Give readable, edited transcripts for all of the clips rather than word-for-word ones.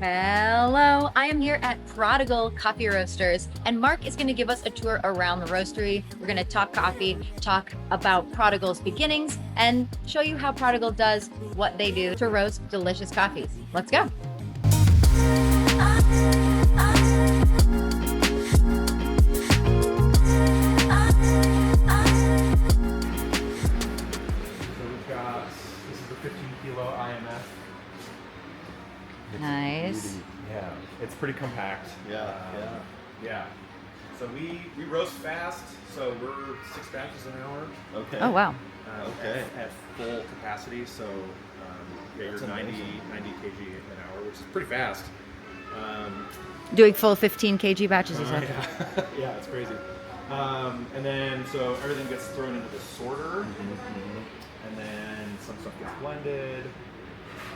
Hello, I am here at Prodigal Coffee Roasters, and Mark is going to give us a tour around the roastery. We're going to talk coffee, talk about Prodigal's beginnings, and show you how Prodigal does what they do to roast delicious coffees. Let's go. This is a 15 kilo IMF. Nice. Yeah, it's pretty compact. Yeah. So we roast fast, so we're 6 batches an hour. Okay. Oh, wow. At full capacity, so you're 90 kg an hour, which is pretty fast. Doing full 15 kg batches, you said? Yeah, it's crazy. And then, so everything gets thrown into the sorter, and then some stuff gets blended.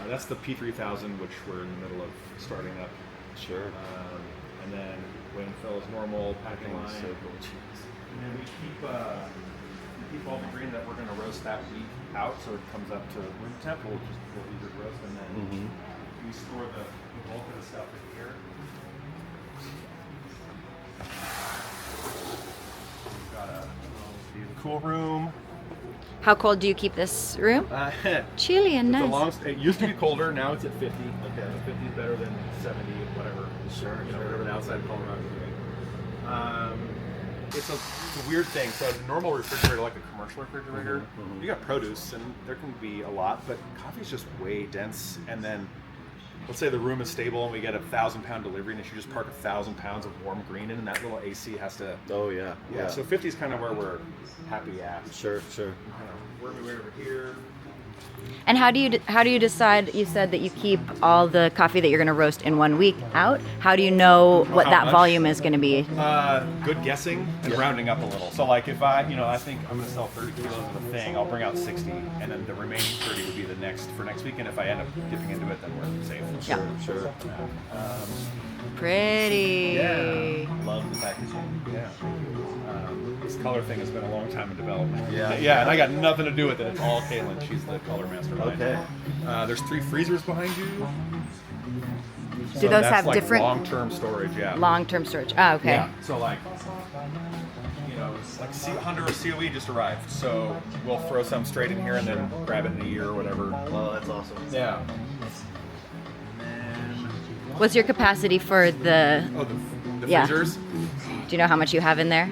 That's the P3000, which we're in the middle of starting up. Sure. And then weigh and fill is normal, packing line. So cool. And then we keep all the green that we're going to roast that week out, so it comes up to room temp. We'll leave it roast, and then we store the bulk of the stuff in here. We've got a cool room. How cold do you keep this room? Chilly and nice. It used to be colder, now it's at 50. Okay, 50 is better than 70, whatever. Whatever the outside of Colorado is doing. It's a weird thing. So a normal refrigerator, like a commercial refrigerator, you got produce, and there can be a lot, but coffee's just way dense. And then, let's say the room is stable, and we get a 1,000-pound delivery, and if you just park 1,000 pounds of warm green in, and that little AC has to. Oh yeah. Yeah. So 50 is kind of where we're happy at. Sure. Work my way over here. And how do you decide? You said that you keep all the coffee that you're going to roast in 1 week out. How do you know what How that much? volume is going to be? Good guessing and rounding up a little. So like if I think I'm going to sell 30 kilos of a thing, I'll bring out 60, and then the remaining 30 would be the next week. And if I end up dipping into it, then we're safe. Sure. Pretty. Yeah. Love the packaging. Yeah. This color thing has been a long time in development. Yeah. And I got nothing to do with it. It's all Kaylin. She's the color mastermind. Okay. There's 3 freezers behind you. Do those have like different long-term storage? Yeah. long-term storage? Oh, okay. Yeah. So like, Hunter or COE just arrived, so we'll throw some straight in here and then grab it in a year or whatever. Oh, that's awesome. Yeah. What's your capacity for the? Oh, the Yeah. freezers? Do you know how much you have in there?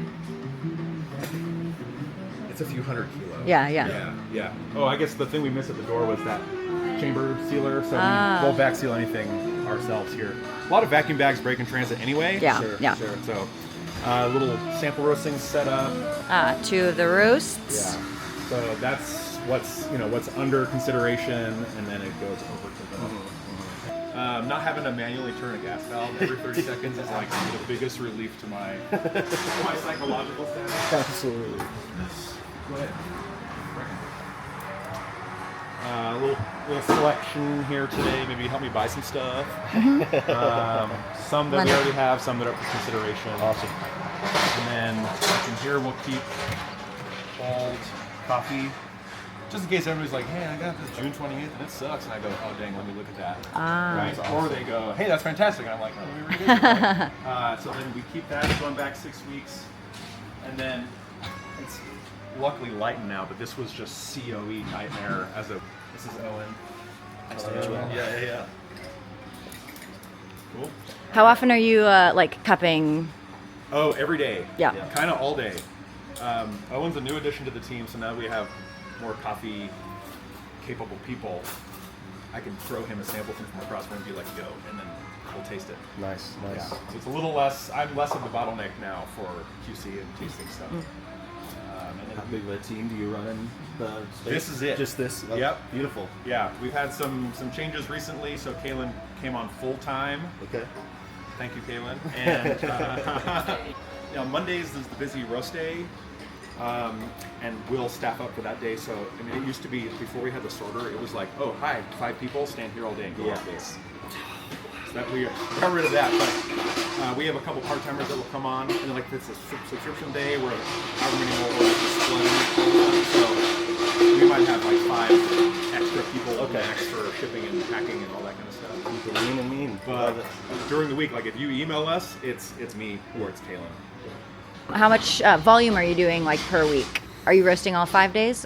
It's a few hundred kilos. Yeah. Oh, I guess the thing we missed at the door was that chamber sealer, so we won't vac seal anything ourselves here. A lot of vacuum bags break in transit anyway. Yeah. Sure. So, little sample roasting set up. 2 of the roasts. Yeah. So that's what's under consideration, and then it goes over to the. Not having to manually turn a gas valve every 30 seconds is like the biggest relief to my psychological status. Absolutely. Go ahead. Little selection here today. Maybe help me buy some stuff. Some that we already have, some that are for consideration. Awesome. And then in here we'll keep cold coffee. Just in case everybody's like, hey, I got this June 28th and it sucks. And I go, oh, dang, let me look at that. Right? Awesome. Or they go, hey, that's fantastic. And I'm like, oh, let me read it. Right? So then we keep that going back 6 weeks. And then it's luckily lightened now, but this was just COE nightmare this is Owen. Nice to meet you. Yeah. Cool. How often are you cupping? Oh, every day. Yeah. Kind of all day. Owen's a new addition to the team, so now we have more coffee capable people. I can throw him a sample from across the room and be like, go, and then we'll taste it. Nice. Yeah. So it's a little less, I'm less of the bottleneck now for QC and tasting stuff. And How then big of a team do you run in the space? This is it. Just this? Yep. Beautiful. Yeah, we've had some changes recently, so Kaylin came on full time. Okay. Thank you, Kaylin. And Mondays is the busy roast day. And we'll staff up for that day. So, I mean, it used to be, before we had the sorter, it was like, oh, hi, 5 people, stand here all day and go like this. So that we got rid of that, but we have a couple part-timers that will come on, and like it's a subscription day where however many more orders are split in. So we might have like 5 extra extra people max for shipping and packing and all that kind of stuff. Keep it lean and mean. But during the week, like if you email us, it's me or it's Kaylin. How much volume are you doing like per week? Are you roasting all 5 days?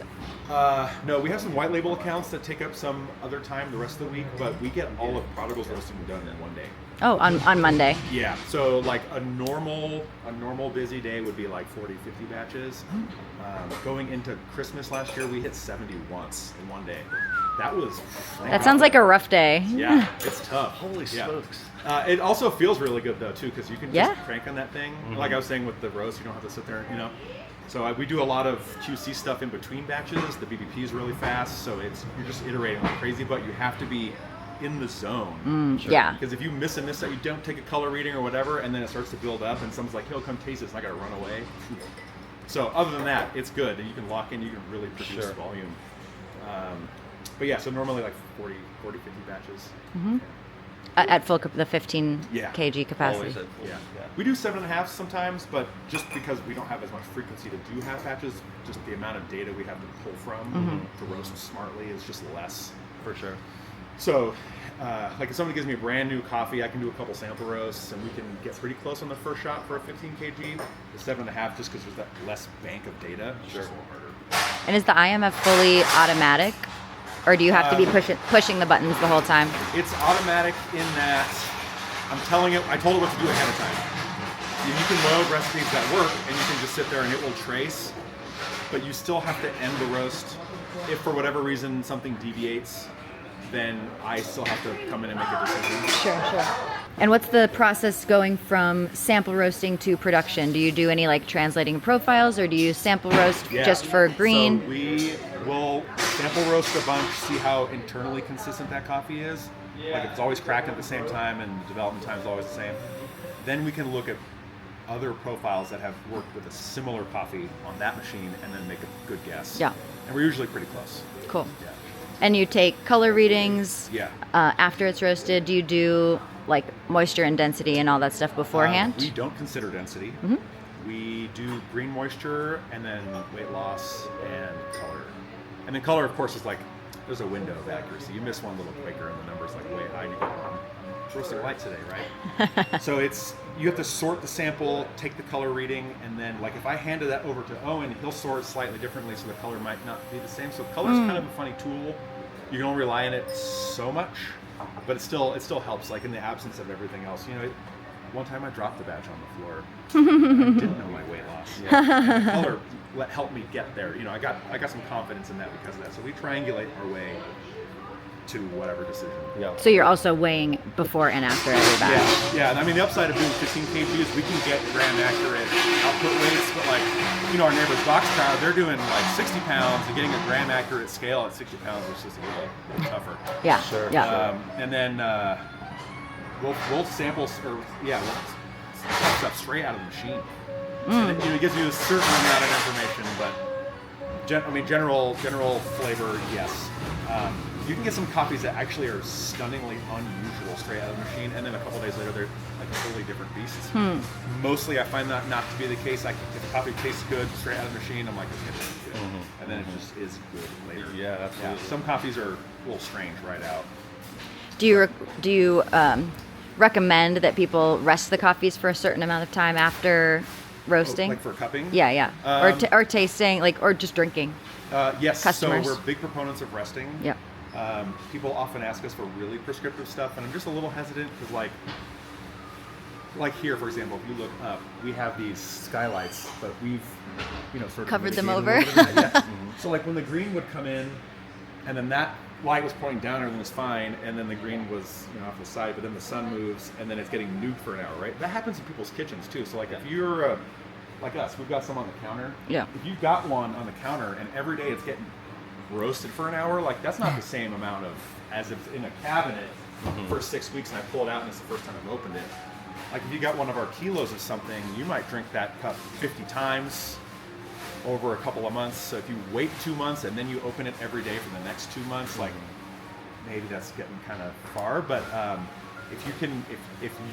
No, we have some white label accounts that take up some other time the rest of the week, but we get all of Prodigal's roasting done in one day. Oh, on Monday. Yeah, so like a normal busy day would be like 40, 50 batches. Going into Christmas last year, we hit 70 once in one day. That sounds like a rough day. Yeah, it's tough. Holy smokes. It also feels really good though too, because you can just crank on that thing. Like I was saying with the roast, you don't have to sit there, So we do a lot of QC stuff in between batches. The BBP is really fast, so you're just iterating like crazy, but you have to be in the zone. Yeah. Because if you miss that, you don't take a color reading or whatever, and then it starts to build up, and someone's like, "Hey, come taste this," and I gotta run away. So other than that, it's good, and you can lock in, you can really produce volume. But yeah, so normally like 40, 50 batches. At full the 15 Yeah. kg capacity. Always at full. Yeah. We do 7.5 sometimes, but just because we don't have as much frequency to do half batches, just the amount of data we have to pull from to roast smartly is just less. For sure. So, like if somebody gives me a brand new coffee, I can do a couple sample roasts, and we can get pretty close on the first shot for a 15 kg. The 7.5, just because there's that less bank of data, it's just a little harder. And is the IMF fully automatic? Or do you have to be pushing the buttons the whole time? It's automatic in that I told it what to do ahead of time. You can load recipes that work, and you can just sit there and it will trace, but you still have to end the roast. If for whatever reason something deviates, then I still have to come in and make a decision. Sure. And what's the process going from sample roasting to production? Do you do any like translating profiles, or do you sample roast just for green? So we will sample roast a bunch, see how internally consistent that coffee is. Like if it's always cracking at the same time and the development time is always the same. Then we can look at other profiles that have worked with a similar coffee on that machine and then make a good guess. Yeah. And we're usually pretty close. Cool. Yeah. And you take color readings after it's roasted. Do you do like moisture and density and all that stuff beforehand? We don't consider density. We do green moisture and then weight loss and color. And then color, of course, is like, there's a window of accuracy. You miss one little Quaker and the number's like way high. And you go, I'm roasting light today, right? So you have to sort the sample, take the color reading, and then like if I handed that over to Owen, he'll sort slightly differently, so the color might not be the same. So color's kind of a funny tool. You can only rely on it so much, but it still helps. Like in the absence of everything else, one time I dropped the batch on the floor. I didn't know my weight loss. And the color helped me get there. I got some confidence in that because of that. So we triangulate our way to whatever decision. Yeah. So you're also weighing before and after every batch. Yeah. And I mean, the upside of doing 15 kg is we can get gram accurate output weights, but like, our neighbor's box crowd, they're doing like 60 pounds and getting a gram accurate scale at 60 pounds is just a little tougher. Yeah. Sure. Yeah. And then we'll sample we'll stuff straight out of the machine. And it gives you a certain amount of information, but general flavor, yes. You can get some coffees that actually are stunningly unusual straight out of the machine, and then a couple days later they're like a totally different beast. Mostly I find that not to be the case. If the coffee tastes good straight out of the machine, I'm like, it's good. And then it just is good later. Yeah, absolutely. Yeah, some coffees are a little strange right out. Do you recommend that people rest the coffees for a certain amount of time after roasting? Like for cupping? Yeah. Or tasting, or just drinking. Yes. Customers. So we're big proponents of resting. Yeah. People often ask us for really prescriptive stuff, and I'm just a little hesitant because, like here, for example, if you look up, we have these skylights, but we've, sort of Covered them mitigated over. a little bit of that, yeah. So like when the green would come in, and then that light was pointing down, everything was fine, and then the green was, off the side, but then the sun moves, and then it's getting nuked for an hour, right? That happens in people's kitchens too. So like if you're like us, we've got some on the counter. Yeah. If you've got one on the counter and every day it's getting roasted for an hour, like that's not the same amount of as if in a cabinet for 6 weeks and I pull it out and it's the first time I've opened it. Like if you got one of our kilos of something, you might drink that cup 50 times over a couple of months. So if you wait 2 months and then you open it every day for the next 2 months, like maybe that's getting kind of far. But if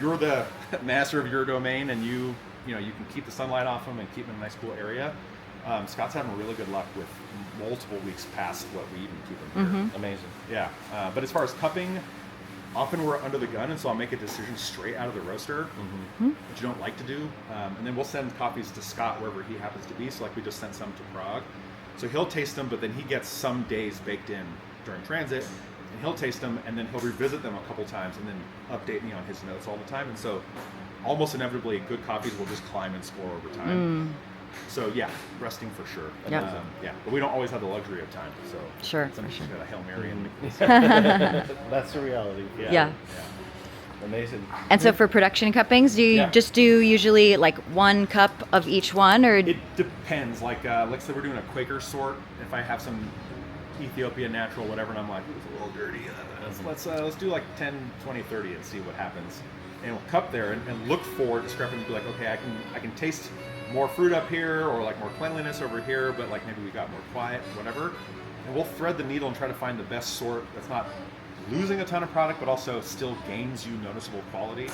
you're the master of your domain and you can keep the sunlight off them and keep them in a nice cool area, Scott's having really good luck with multiple weeks past what we even keep them here. Amazing. Yeah, but as far as cupping, often we're under the gun, and so I'll make a decision straight out of the roaster, which you don't like to do. And then we'll send coffees to Scott wherever he happens to be. So like we just sent some to Prague. So he'll taste them, but then he gets some days baked in during transit, and he'll taste them, and then he'll revisit them a couple times, and then update me on his notes all the time. And so almost inevitably, good coffees will just climb and score over time. So yeah, resting for sure. Yeah. Yeah, but we don't always have the luxury of time. So Sure, sometimes for you sure. got a Hail Mary and That's the reality. Yeah. Amazing. And so for production cuppings, do you Yeah. just do usually like 1 cup of each one, or It depends. Like say we're doing a Quaker sort. If I have some Ethiopia natural, whatever, and I'm like, it's a little dirty. Let's do like 10, 20, 30 and see what happens. And we'll cup there and look for discrepancies. Be like, okay, I can taste more fruit up here, or like more cleanliness over here, but like maybe we got more quiet, whatever. And we'll thread the needle and try to find the best sort that's not losing a ton of product, but also still gains you noticeable quality.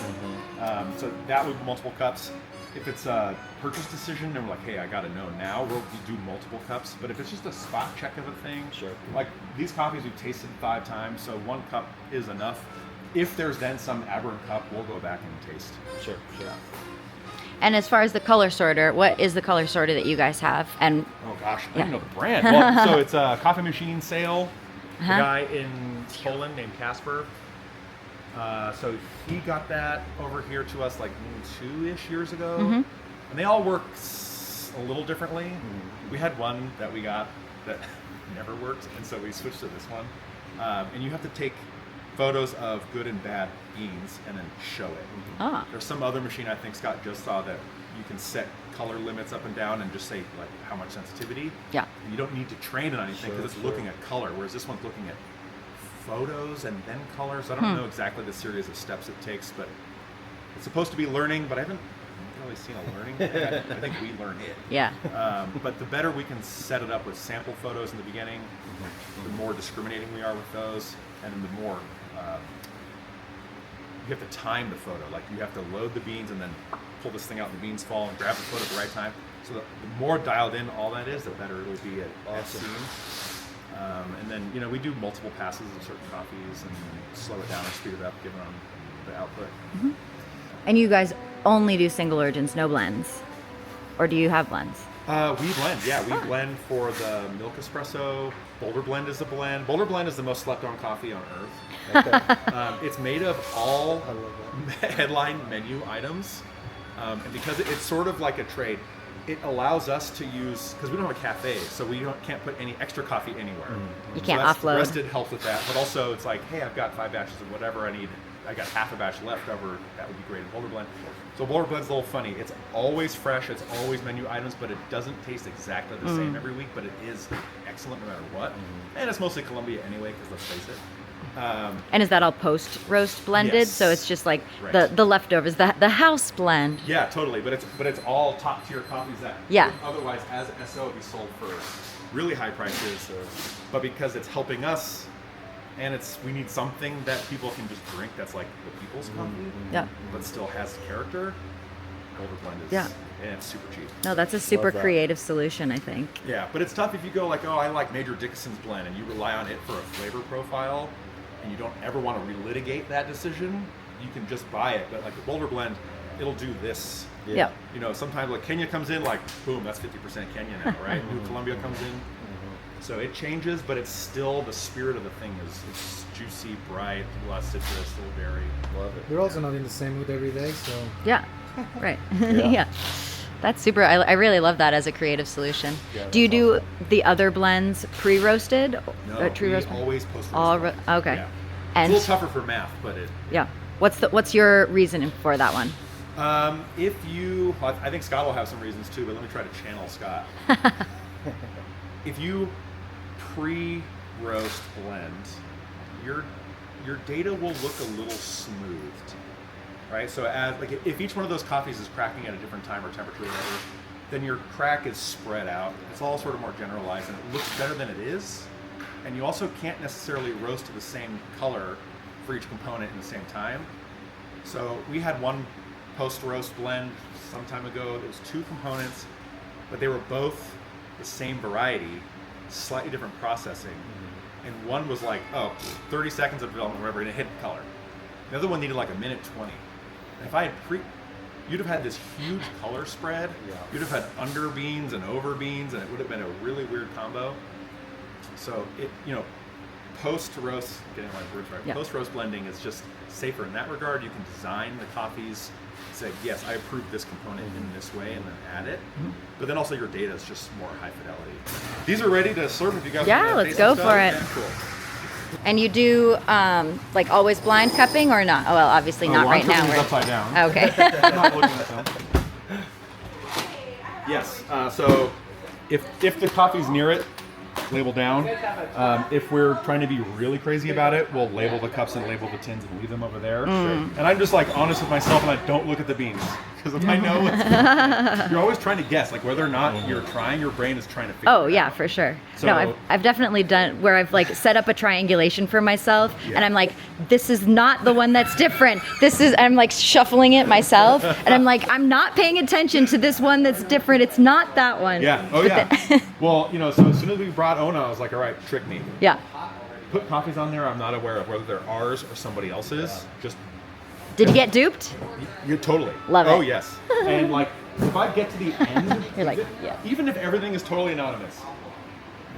So that would be multiple cups. If it's a purchase decision and we're like, hey, I gotta know now, we'll do multiple cups. But if it's just a spot check of a thing, Sure. like these coffees we've tasted 5 times, so 1 cup is enough. If there's then some aberrant cup, we'll go back and taste. Sure. and as far as the color sorter, what is the color sorter that you guys have? And Oh gosh, I Yeah. don't know the brand. Well, so it's a coffee machine sale. Uh-huh. A guy in Poland named Casper. So he got that over here to us like 2-ish years ago. And they all work a little differently. We had one that we got that never worked, and so we switched to this one. And you have to take photos of good and bad beans and then show it. Ah. There's some other machine I think Scott just saw that you can set color limits up and down and just say like how much sensitivity. Yeah. And you don't need to train on anything because it's looking at color, whereas this one's looking at photos and then colors. I don't know exactly the series of steps it takes, but it's supposed to be learning, but I haven't really seen a learning thing. I think we learn it. yeah, But the better we can set it up with sample photos in the beginning, the more discriminating we are with those, and then the more you have to time the photo. Like you have to load the beans and then pull this thing out and the beans fall and grab the photo at the right time. So the more dialed in all that is, the better it'll be at seeing. And then, we do multiple passes of certain coffees and slow it down or speed it up, given on the output. and you guys only do single origins, no blends, or do you have blends? We blend, yeah. We blend for the milk espresso. Boulder Blend is a blend. Boulder Blend is the most slept on coffee on earth. Okay. It's made of all I love headline menu items. And because it's sort of like a trade, it allows us to use, because we don't have a cafe, so we can't put any extra coffee anywhere. You can't so offload. ROEST helps with that, but also it's like, hey, I've got 5 batches of whatever I got half a batch left over, that would be great in Boulder Blend. So Boulder Blend's a little funny. It's always fresh, it's always menu items, but it doesn't taste exactly the same every week, but it is excellent no matter what. And it's mostly Colombia anyway, because let's face it. And is that all post roast blended? Yes. So it's just like Right. the leftovers, the house blend. Yeah, totally. But it's all top tier coffees that Yeah. would otherwise as SO would be sold for really high prices. But because it's helping us, and we need something that people can just drink that's like the people's coffee, Yeah. but still has character. Boulder Blend is, Yeah. and it's super cheap. No, that's a super Love that. creative solution, I think. Yeah, but it's tough if you go like, oh, I like Major Dickinson's blend, and you rely on it for a flavor profile, and you don't ever want to relitigate that decision. You can just buy it, but like the Boulder Blend, it'll do this. Yeah. Sometimes like Kenya comes in, like boom, that's 50% Kenya now, right? New Colombia comes in, so it changes, but it's still the spirit of the thing is it's juicy, bright, a lot of citrus, a little berry. Love it. We're also not in the same mood every day, so Yeah. Right. Yeah. Yeah. That's super. I really love that as a creative solution. Yeah, Do you that's do awesome. the other blends pre-roasted? No, Or we roasted? always post All roast. okay. Yeah. And It's a little tougher for math, but it. yeah. What's your reasoning for that one? If you, I think Scott will have some reasons too, but let me try to channel Scott. If you pre-roast blend, your data will look a little smoothed, right? So as like if each one of those coffees is cracking at a different time or temperature or whatever, then your crack is spread out. It's all sort of more generalized, and it looks better than it is. And you also can't necessarily roast to the same color for each component in the same time. So we had one post-roast blend some time ago. There was 2 components, but they were both the same variety, slightly different processing. And one was like, 30 seconds of development, whatever, and it hit color. The other one needed like a minute 20. And if I had you'd have had this huge color spread. Yeah. You'd have had under beans and over beans, and it would have been a really weird combo. So it, post roast, getting my words right, Yeah. post roast blending is just safer in that regard. You can design the coffees, say, yes, I approve this component in this way, and then add it. But then also your data is just more high fidelity. These are ready to serve if you guys Yeah, want to let's taste go some for stuff. it. Yeah, cool. And you do like always blind cupping or not? Oh, well, obviously not right now. It's We're- upside down. Okay. I'm not looking at them. Yes. So if the coffee's near it, label down. If we're trying to be really crazy about it, we'll label the cups and label the tins and leave them over there. And I'm just like honest with myself, and I don't look at the beans because if I know what's you're always trying to guess, like whether or not you're trying, your brain is trying to figure. Oh it yeah, out. for sure. So- No, I've definitely done where I've like set up a triangulation for myself, Yeah. and I'm like, this is not the one that's different. I'm like shuffling it myself, and I'm like, I'm not paying attention to this one that's different. It's not that one. Yeah. Oh But yeah. the- Well, so as soon as we brought Ona, I was like, all right, trick me. yeah. Put coffees on there I'm not aware of, whether they're ours or somebody else's. Just Did you get duped? you totally Love it. Oh yes. And like if I get to the end, You're like, yeah. even if everything is totally anonymous,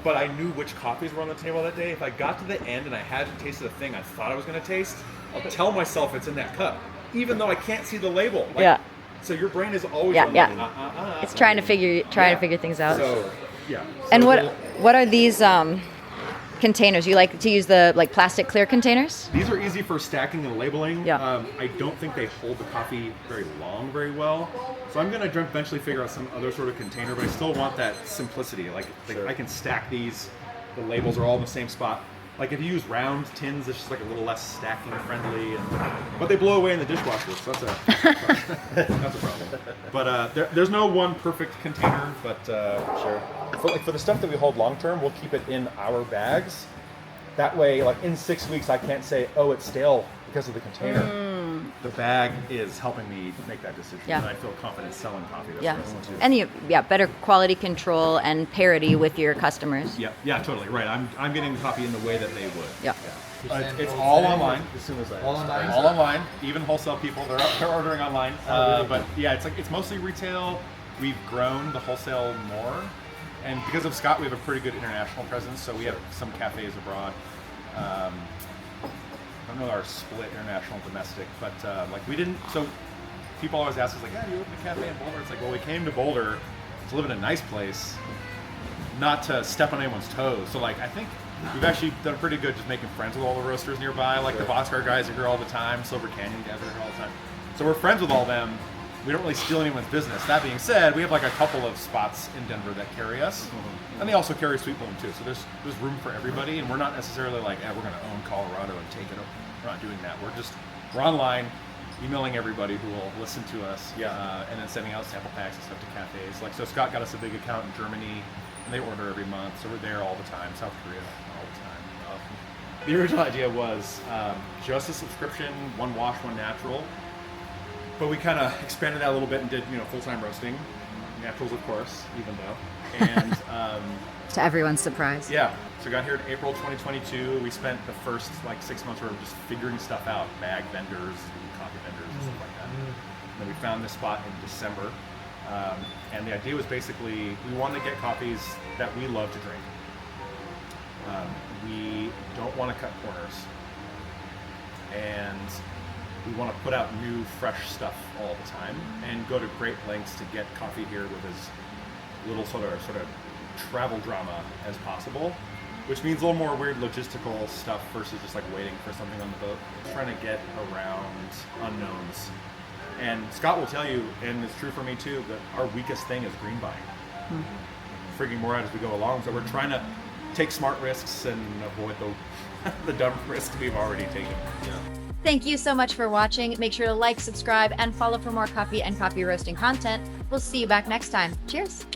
but I knew which coffees were on the table that day, if I got to the end and I hadn't tasted the thing I thought I was going to taste, I'll tell myself it's in that cup, even though I can't see the label. Like, Yeah. So your brain is always Yeah, on yeah. like, It's trying to figure things out. So yeah. And So what are these containers? You like to use the like plastic clear containers? these are easy for stacking and labeling. Yeah. I don't think they hold the coffee very long very well. So I'm going to eventually figure out some other sort of container, but I still want that simplicity. Like Sure. I can stack these, the labels are all in the same spot. Like if you use round tins, it's just like a little less stacking friendly, but they blow away in the dishwasher, so that's a problem. But there's no one perfect container, but Sure. for the stuff that we hold long term, we'll keep it in our bags. That way, like in 6 weeks, I can't say, oh, it's stale because of the container. The bag is helping me make that decision, Yeah. and I feel confident selling coffee. That's Yeah. what I want to do. And better quality control and parity with your customers. Yeah, totally right. I'm getting the coffee in the way that they would. Yeah. It's all online. As soon as I All online? All online. Even wholesale people, they're ordering online. But yeah, it's mostly retail. We've grown the wholesale more, and because of Scott, we have a pretty good international presence. So we have some cafes abroad. I don't know our split international and domestic, but like we didn't. So people always ask us like, "Yeah, you opened a cafe in Boulder?" It's like, well, we came to Boulder to live in a nice place, not to step on anyone's toes. So like, I think we've actually done pretty good just making friends with all the roasters nearby. Like the Boxcar guys are here all the time, Silver Canyon guys are here all the time. So we're friends with all of them. We don't really steal anyone's business. That being said, we have like a couple of spots in Denver that carry us, and they also carry Sweet Bloom too. So there's room for everybody, and we're not necessarily like, we're going to own Colorado and take it. We're not doing that. We're online, emailing everybody who will listen to us, and then sending out sample packs and stuff to cafes. Like so, Scott got us a big account in Germany, and they order every month, so we're there all the time. South Korea all the time. The original idea was just a subscription, one wash, one natural. But we kind of expanded that a little bit and did, full-time roasting, naturals of course, even though, and To everyone's surprise. yeah. So got here in April 2022. We spent the first 6 months where we were just figuring stuff out, bag vendors, coffee vendors, and stuff like that. And then we found this spot in December, and the idea was basically we wanted to get coffees that we love to drink. We don't want to cut corners, and we want to put out new, fresh stuff all the time, and go to great lengths to get coffee here with as little sort of travel drama as possible, which means a little more weird logistical stuff versus just waiting for something on the boat. Trying to get around unknowns. And Scott will tell you, and it's true for me too, that our weakest thing is green buying. Figuring more out as we go along, so we're trying to take smart risks and avoid the dumb risks we've already taken. Thank you so much for watching. Make sure to like, subscribe, and follow for more coffee and coffee roasting content. We'll see you back next time. Cheers.